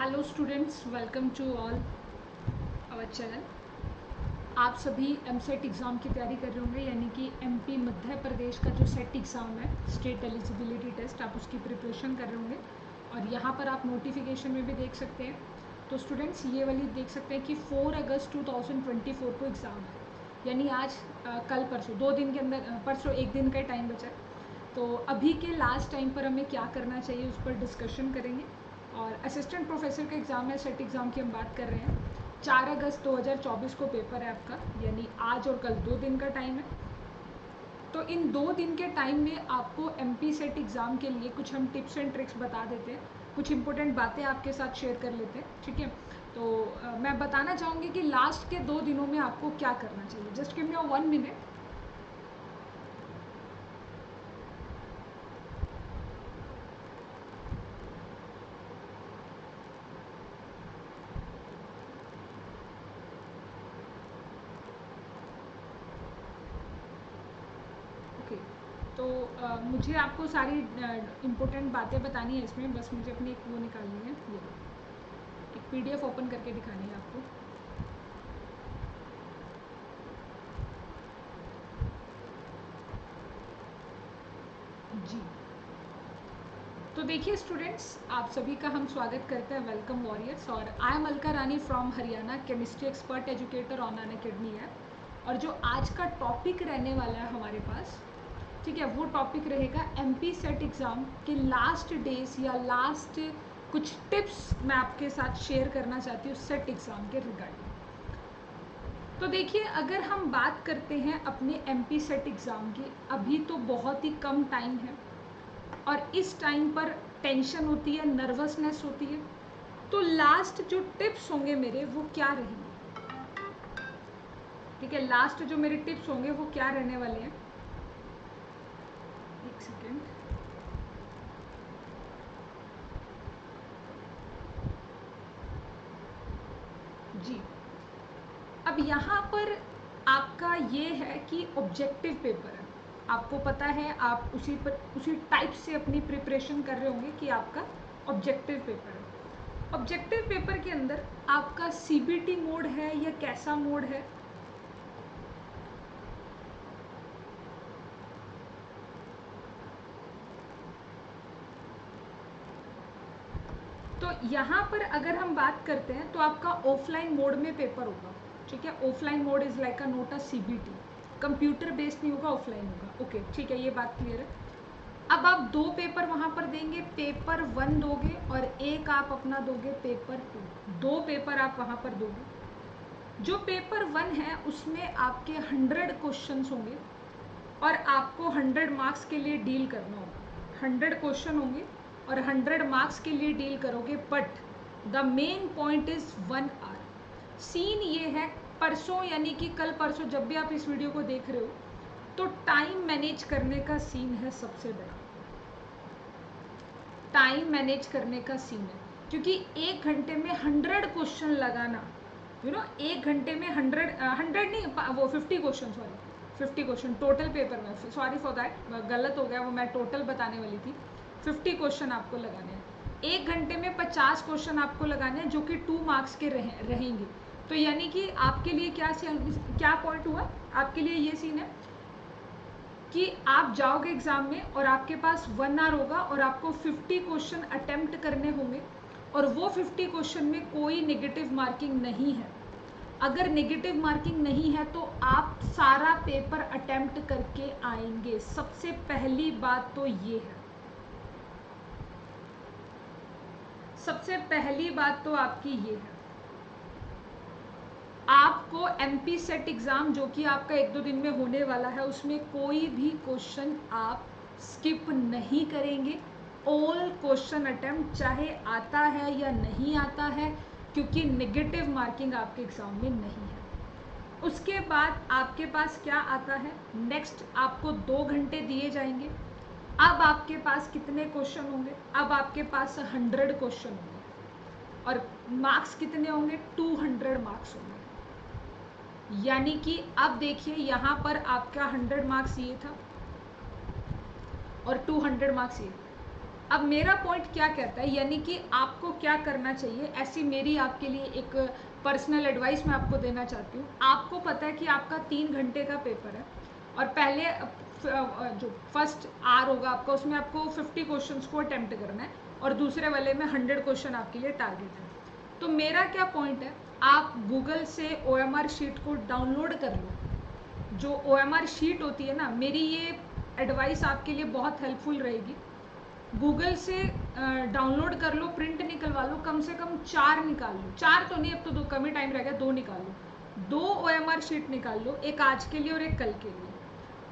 Hello students, welcome to all our channel. आप सभी EAMCET exam की तैयारी कर रहे होंगे, यानी कि एमपी मध्य प्रदेश का जो सेट एग्ज़ाम है, स्टेट एलिजिबिलिटी टेस्ट, आप उसकी प्रिपरेशन कर रहे होंगे। और यहाँ पर आप नोटिफिकेशन में भी देख सकते हैं। तो स्टूडेंट्स ये वाली देख सकते हैं कि 4 अगस्त 2024 को एग्ज़ाम है, यानी आज कल परसों 2 दिन के अंदर, परसों 1 दिन का टाइम बचा है। तो अभी के लास्ट टाइम पर हमें क्या करना चाहिए उस पर डिस्कशन करेंगे। और असिस्टेंट प्रोफेसर का एग्ज़ाम है, सेट एग्ज़ाम की हम बात कर रहे हैं। 4 अगस्त 2024 को पेपर है आपका, यानी आज और कल 2 दिन का टाइम है। तो इन 2 दिन के टाइम में आपको एमपी सेट एग्ज़ाम के लिए कुछ हम टिप्स एंड ट्रिक्स बता देते हैं, कुछ इंपॉर्टेंट बातें आपके साथ शेयर कर लेते हैं, ठीक है। तो मैं बताना चाहूँगी कि लास्ट के 2 दिनों में आपको क्या करना चाहिए। Just give me 1 minute. Okay, तो मुझे आपको सारी इम्पोर्टेंट बातें बतानी है इसमें, बस मुझे अपनी एक वो निकालनी है, ये एक पीडीएफ ओपन करके दिखानी है आपको। जी, तो देखिए स्टूडेंट्स, आप सभी का हम स्वागत करते हैं, वेलकम वॉरियर्स। और I am Alka Rani from Haryana, chemistry expert educator on Unacademy app. और जो आज का टॉपिक रहने वाला है हमारे पास, ठीक है, वो टॉपिक रहेगा एमपी सेट एग्ज़ाम के लास्ट डेज या लास्ट कुछ टिप्स मैं आपके साथ शेयर करना चाहती हूँ सेट एग्ज़ाम के रिगार्डिंग। तो देखिए, अगर हम बात करते हैं अपने एमपी सेट एग्ज़ाम की, अभी तो बहुत ही कम टाइम है और इस टाइम पर टेंशन होती है, नर्वसनेस होती है। तो लास्ट जो टिप्स होंगे मेरे, वो क्या रहेंगे, ठीक है। लास्ट जो मेरे टिप्स होंगे वो क्या रहने वाले हैं, एक सेकेंड। जी, अब यहाँ पर आपका ये है कि ऑब्जेक्टिव पेपर है, आपको पता है, आप उसी टाइप से अपनी प्रिपरेशन कर रहे होंगे कि आपका ऑब्जेक्टिव पेपर है। ऑब्जेक्टिव पेपर के अंदर आपका सीबीटी मोड है या कैसा मोड है, तो यहाँ पर अगर हम बात करते हैं तो आपका ऑफलाइन मोड में पेपर होगा, ठीक है। Offline mode is like a note a CBT, computer based नहीं होगा, ऑफलाइन होगा। ओके, ठीक है, ये बात क्लियर है। अब आप 2 पेपर वहाँ पर देंगे, पेपर 1 दोगे और एक आप अपना दोगे पेपर 2। 2 पेपर आप वहाँ पर दोगे। जो पेपर 1 है उसमें आपके 100 क्वेश्चंस होंगे और आपको 100 मार्क्स के लिए डील करना होगा। 100 क्वेश्चन होंगे और 100 मार्क्स के लिए डील करोगे, but the main point is 1 hour. Scene ये है, परसों यानी कि कल परसों जब भी आप इस वीडियो को देख रहे हो, तो टाइम मैनेज करने का सीन है सबसे बड़ा। टाइम मैनेज करने का सीन है, क्योंकि 1 घंटे में 100 क्वेश्चन लगाना, एक घंटे में 100 नहीं, वो 50 question, sorry 50 question total paper में, सॉरी फॉर दैट, गलत हो गया, वो मैं टोटल बताने वाली थी। 50 क्वेश्चन आपको लगाने हैं, 1 घंटे में 50 क्वेश्चन आपको लगाने हैं, जो कि 2 मार्क्स के रहेंगे। तो यानी कि आपके लिए क्या पॉइंट हुआ, आपके लिए ये सीन है कि आप जाओगे एग्ज़ाम में और आपके पास 1 आवर होगा और आपको 50 क्वेश्चन अटेम्प्ट करने होंगे, और वो 50 क्वेश्चन में कोई नेगेटिव मार्किंग नहीं है। अगर नेगेटिव मार्किंग नहीं है तो आप सारा पेपर अटेम्प्ट करके आएंगे। सबसे पहली बात तो ये है, सबसे पहली बात तो आपकी ये है, आपको एमपी सेट एग्ज़ाम जो कि आपका 1-2 दिन में होने वाला है, उसमें कोई भी क्वेश्चन आप स्किप नहीं करेंगे। ऑल क्वेश्चन अटेम्प्ट, चाहे आता है या नहीं आता है, क्योंकि नेगेटिव मार्किंग आपके एग्ज़ाम में नहीं है। उसके बाद आपके पास क्या आता है, नेक्स्ट आपको 2 घंटे दिए जाएंगे। अब आपके पास कितने क्वेश्चन होंगे, अब आपके पास 100 क्वेश्चन होंगे और मार्क्स कितने होंगे, 200 मार्क्स होंगे। यानी कि अब देखिए, यहाँ पर आपका 100 मार्क्स ये था और 200 मार्क्स ये। अब मेरा पॉइंट क्या कहता है, यानी कि आपको क्या करना चाहिए, ऐसी मेरी आपके लिए एक पर्सनल एडवाइस मैं आपको देना चाहती हूँ। आपको पता है कि आपका 3 घंटे का पेपर है और पहले जो फर्स्ट आर होगा आपका, उसमें आपको 50 क्वेश्चंस को अटेम्प्ट करना है और दूसरे वाले में 100 क्वेश्चन आपके लिए टारगेट है। तो मेरा क्या पॉइंट है, आप गूगल से OMR शीट को डाउनलोड कर लो। जो OMR शीट होती है ना, मेरी ये एडवाइस आपके लिए बहुत हेल्पफुल रहेगी। गूगल से डाउनलोड कर लो, प्रिंट निकलवा लो, कम से कम 4 निकाल लो, 4 तो नहीं, अब तो 2 कम ही टाइम रह गया, 2 निकाल लो। 2 OMR शीट निकाल लो, एक आज के लिए और एक कल के लिए।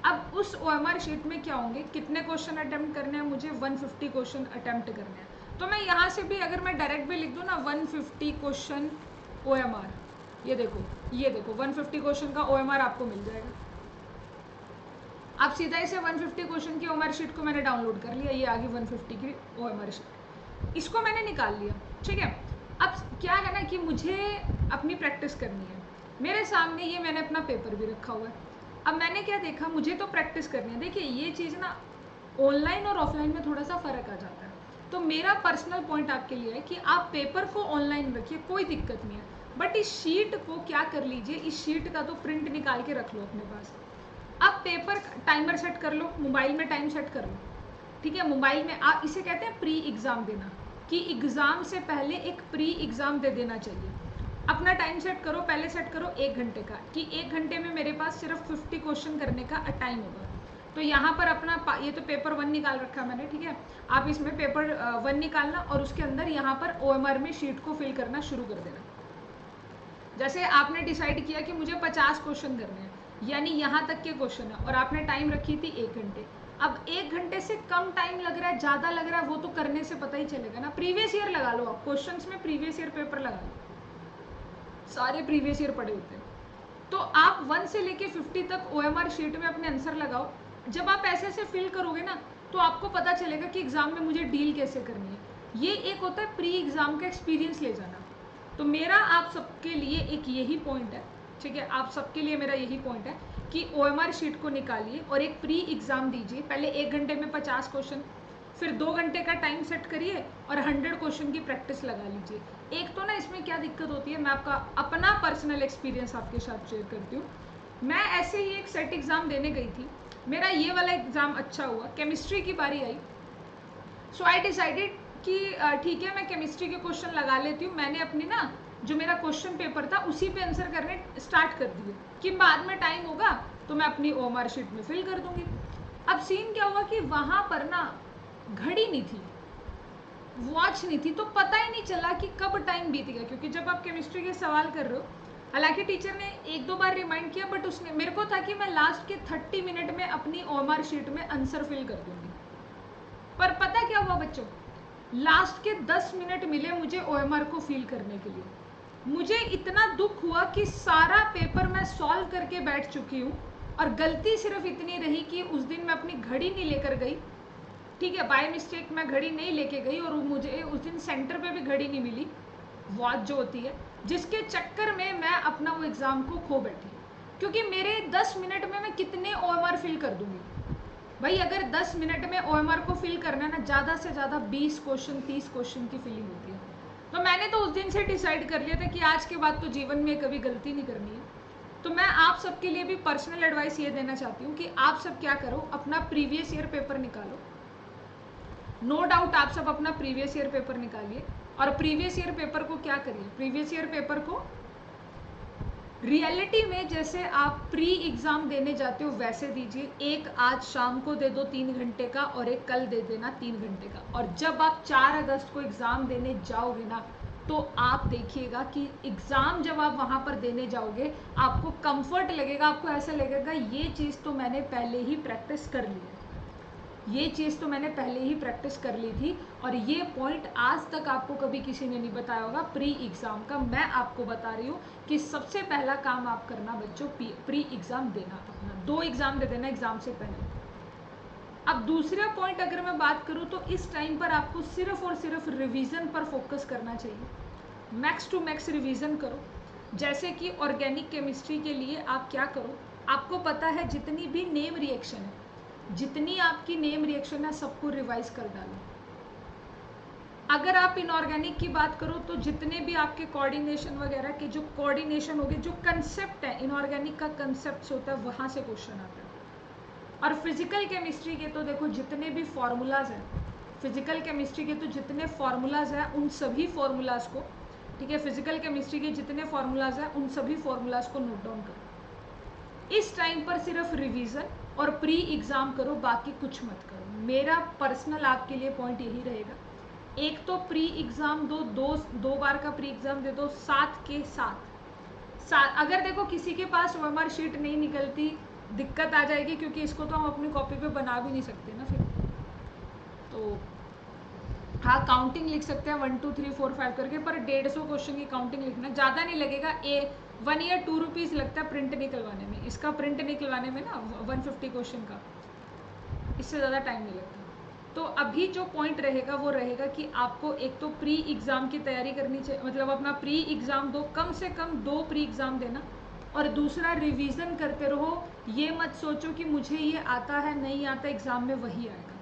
अब उस OMR शीट में क्या होंगे, कितने क्वेश्चन अटेम्प्ट करने हैं मुझे, 150 क्वेश्चन अटेम्प्ट करने हैं। तो मैं यहाँ से भी अगर मैं डायरेक्ट भी लिख दूँ ना 150 क्वेश्चन OMR, ये देखो 150 क्वेश्चन का OMR आपको मिल जाएगा। अब सीधा इसे 150 क्वेश्चन की OMR शीट को मैंने डाउनलोड कर लिया, ये आ गई 150 की OMR शीट, इसको मैंने निकाल लिया, ठीक है। अब क्या है ना कि मुझे अपनी प्रैक्टिस करनी है। मेरे सामने ये मैंने अपना पेपर भी रखा हुआ है। अब मैंने क्या देखा, मुझे तो प्रैक्टिस करनी है। देखिए ये चीज़ ना ऑनलाइन और ऑफलाइन में थोड़ा सा फ़र्क आ जाता है। तो मेरा पर्सनल पॉइंट आपके लिए है कि आप पेपर को ऑनलाइन रखिए, कोई दिक्कत नहीं है, बट इस शीट को क्या कर लीजिए, इस शीट का तो प्रिंट निकाल के रख लो अपने पास। अब पेपर टाइमर सेट कर लो, मोबाइल में टाइम सेट कर लो, ठीक है। मोबाइल में आप इसे कहते हैं प्री एग्ज़ाम देना, कि एग्ज़ाम से पहले एक प्री एग्ज़ाम दे देना चाहिए। अपना टाइम सेट करो, पहले सेट करो 1 घंटे का, कि 1 घंटे में मेरे पास सिर्फ 50 क्वेश्चन करने का टाइम होगा। तो यहाँ पर अपना ये तो पेपर 1 निकाल रखा है मैंने, ठीक है। आप इसमें पेपर 1 निकालना और उसके अंदर यहाँ पर OMR में शीट को फिल करना शुरू कर देना। जैसे आपने डिसाइड किया कि मुझे 50 क्वेश्चन करने हैं, यानी यहाँ तक के क्वेश्चन है, और आपने टाइम रखी थी 1 घंटे। अब 1 घंटे से कम टाइम लग रहा है, ज़्यादा लग रहा है, वो तो करने से पता ही चलेगा ना। प्रीवियस ईयर लगा लो, आप क्वेश्चंस में प्रीवियस ईयर पेपर लगा लो, सारे प्रीवियस ईयर पड़े होते हैं। तो आप 1 से लेके 50 तक OMR शीट में अपने आंसर लगाओ। जब आप ऐसे ऐसे फिल करोगे ना, तो आपको पता चलेगा कि एग्ज़ाम में मुझे डील कैसे करनी है। ये एक होता है प्री एग्ज़ाम का एक्सपीरियंस ले जाना। तो मेरा आप सबके लिए एक यही पॉइंट है, ठीक है, आप सबके लिए मेरा यही पॉइंट है कि OMR शीट को निकालिए और एक प्री एग्ज़ाम दीजिए। पहले 1 घंटे में 50 क्वेश्चन, फिर 2 घंटे का टाइम सेट करिए और 100 क्वेश्चन की प्रैक्टिस लगा लीजिए। एक तो ना इसमें क्या दिक्कत होती है, मैं आपका अपना पर्सनल एक्सपीरियंस आपके साथ शेयर करती हूँ। मैं ऐसे ही एक सेट एग्ज़ाम देने गई थी, मेरा ये वाला एग्ज़ाम अच्छा हुआ, केमिस्ट्री की बारी आई। सो आई डिसाइडेड कि ठीक है, मैं केमिस्ट्री के क्वेश्चन लगा लेती हूँ। मैंने अपनी ना जो मेरा क्वेश्चन पेपर था उसी पे आंसर करने स्टार्ट कर दिए, कि बाद में टाइम होगा तो मैं अपनी OMR शीट में फिल कर दूंगी। अब सीन क्या हुआ कि वहाँ पर ना घड़ी नहीं थी, वॉच नहीं थी, तो पता ही नहीं चला कि कब टाइम बीत गया। क्योंकि जब आप केमिस्ट्री के सवाल कर रहे हो, हालांकि टीचर ने 1-2 बार रिमाइंड किया, बट उसने मेरे को था कि मैं लास्ट के 30 मिनट में अपनी OMR शीट में आंसर फिल कर दूंगी। पर पता क्या हुआ बच्चों, लास्ट के 10 मिनट मिले मुझे OMR को फिल करने के लिए। मुझे इतना दुख हुआ कि सारा पेपर मैं सॉल्व करके बैठ चुकी हूँ और गलती सिर्फ इतनी रही कि उस दिन मैं अपनी घड़ी नहीं लेकर गई, ठीक है, बाय मिस्टेक मैं घड़ी नहीं लेके गई, और मुझे उस दिन सेंटर पे भी घड़ी नहीं मिली, वॉच जो होती है, जिसके चक्कर में मैं अपना वो एग्ज़ाम को खो बैठी। क्योंकि मेरे 10 मिनट में मैं कितने OMR फिल कर दूंगी भाई। अगर 10 मिनट में OMR को फिल करना है ना, ज़्यादा से ज़्यादा 20 क्वेश्चन 30 क्वेश्चन की फिलिंग होती है। तो मैंने तो उस दिन से डिसाइड कर लिया था कि आज के बाद तो जीवन में कभी गलती नहीं करनी है। तो मैं आप सबके लिए भी पर्सनल एडवाइस ये देना चाहती हूँ कि आप सब क्या करो, अपना प्रीवियस ईयर पेपर निकालो। नो डाउट आप सब अपना प्रीवियस ईयर पेपर निकालिए, और प्रीवियस ईयर पेपर को क्या करिए, प्रीवियस ईयर पेपर को रियलिटी में जैसे आप प्री एग्ज़ाम देने जाते हो वैसे दीजिए। एक आज शाम को दे दो 3 घंटे का, और एक कल दे देना 3 घंटे का। और जब आप 4 अगस्त को एग्ज़ाम देने जाओगे ना, तो आप देखिएगा कि एग्ज़ाम जब आप वहाँ पर देने जाओगे, आपको कंफर्ट लगेगा, आपको ऐसा लगेगा ये चीज़ तो मैंने पहले ही प्रैक्टिस कर ली है, ये चीज़ तो मैंने पहले ही प्रैक्टिस कर ली थी। और ये पॉइंट आज तक आपको कभी किसी ने नहीं बताया होगा प्री एग्ज़ाम का, मैं आपको बता रही हूँ कि सबसे पहला काम आप करना बच्चों, प्री एग्ज़ाम देना, अपना 2 एग्ज़ाम दे देना एग्ज़ाम से पहले। अब दूसरा पॉइंट अगर मैं बात करूँ, तो इस टाइम पर आपको सिर्फ और सिर्फ रिवीजन पर फोकस करना चाहिए। मैक्स टू मैक्स रिवीजन करो। जैसे कि ऑर्गेनिक केमिस्ट्री के लिए आप क्या करो, आपको पता है जितनी भी नेम रिएक्शन है, जितनी आपकी नेम रिएक्शन है, सबको रिवाइज कर डालो। अगर आप इनऑर्गेनिक की बात करो तो जितने भी आपके कोऑर्डिनेशन वगैरह के जो कोऑर्डिनेशन हो गए, जो कंसेप्ट है इनऑर्गेनिक का कंसेप्ट होता है, वहाँ से क्वेश्चन आता है। और फिजिकल केमिस्ट्री के तो देखो जितने भी फॉर्मूलाज हैं, फिजिकल केमिस्ट्री के तो जितने फॉर्मूलाज हैं उन सभी फॉर्मूलाज को, ठीक है, फिजिकल केमिस्ट्री के जितने फॉर्मूलाज हैं उन सभी फॉर्मूलाज को नोट डाउन करो। इस टाइम पर सिर्फ रिवीजन और प्री एग्जाम करो, बाकी कुछ मत करो। मेरा पर्सनल आपके लिए पॉइंट यही रहेगा, एक तो प्री एग्जाम दो बार का प्री एग्जाम दे दो, साथ के साथ अगर देखो किसी के पास OMR शीट नहीं निकलती, दिक्कत आ जाएगी, क्योंकि इसको तो हम अपनी कॉपी पे बना भी नहीं सकते ना फिर। तो हाँ, काउंटिंग लिख सकते हैं 1 2 3 4 5 करके, पर 150 क्वेश्चन की काउंटिंग लिखना, ज़्यादा नहीं लगेगा। 1 या 2 रुपीज़ लगता है प्रिंट निकलवाने में, इसका प्रिंट निकलवाने में ना 150 क्वेश्चन का, इससे ज़्यादा टाइम नहीं लगता। तो अभी जो पॉइंट रहेगा वो रहेगा कि आपको एक तो प्री एग्ज़ाम की तैयारी करनी चाहिए, मतलब अपना प्री एग्ज़ाम दो, कम से कम 2 प्री एग्ज़ाम देना, और दूसरा रिवीजन करते रहो। ये मत सोचो कि मुझे ये आता है नहीं आता, एग्ज़ाम में वही आएगा।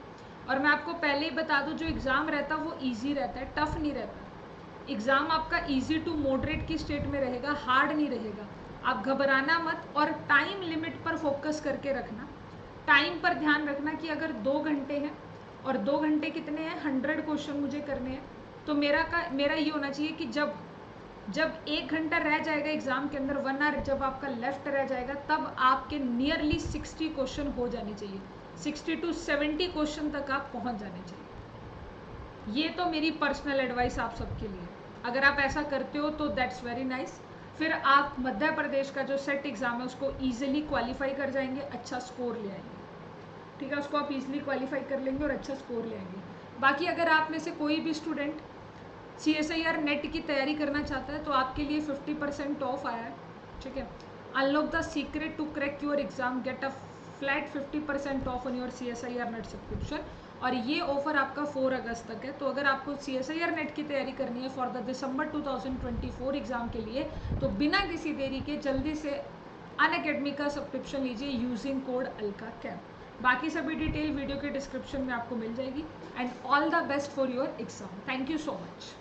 और मैं आपको पहले ही बता दूं, जो एग्ज़ाम रहता है वो ईजी रहता है, टफ नहीं रहता। एग्ज़ाम आपका ईजी टू मॉडरेट की स्टेट में रहेगा, हार्ड नहीं रहेगा। आप घबराना मत, और टाइम लिमिट पर फोकस करके रखना। टाइम पर ध्यान रखना कि अगर 2 घंटे हैं और 2 घंटे कितने हैं, 100 क्वेश्चन मुझे करने हैं, तो मेरा ये होना चाहिए कि जब 1 घंटा रह जाएगा एग्ज़ाम के अंदर, 1 आवर जब आपका लेफ्ट रह जाएगा, तब आपके नियरली 60 क्वेश्चन हो जाने चाहिए, 60 to 70 क्वेश्चन तक आप पहुंच जाने चाहिए। ये तो मेरी पर्सनल एडवाइस आप सबके लिए, अगर आप ऐसा करते हो तो दैट्स वेरी नाइस। फिर आप मध्य प्रदेश का जो सेट एग्ज़ाम है उसको ईजिली क्वालिफाई कर जाएंगे, अच्छा स्कोर ले आएंगे, ठीक है, उसको आप इजीली क्वालिफाई कर लेंगे और अच्छा स्कोर ले आएंगे। बाकी अगर आप में से कोई भी स्टूडेंट CSIR नेट की तैयारी करना चाहता है तो आपके लिए 50% ऑफ आया है, ठीक है। Unlock the secret to crack your exam, get a flat 50% off on your CSIR NET subscription. और ये ऑफर आपका 4 अगस्त तक है। तो अगर आपको CSIR नेट की तैयारी करनी है फॉर द दिसंबर 2024 एग्ज़ाम के लिए, तो बिना किसी देरी के जल्दी से अनअकैडमी का सब्सक्रिप्शन लीजिए यूजिंग कोड अल्काकैम्प। बाकी सभी डिटेल वीडियो के डिस्क्रिप्शन में आपको मिल जाएगी। And all the best for your exam. Thank you so much.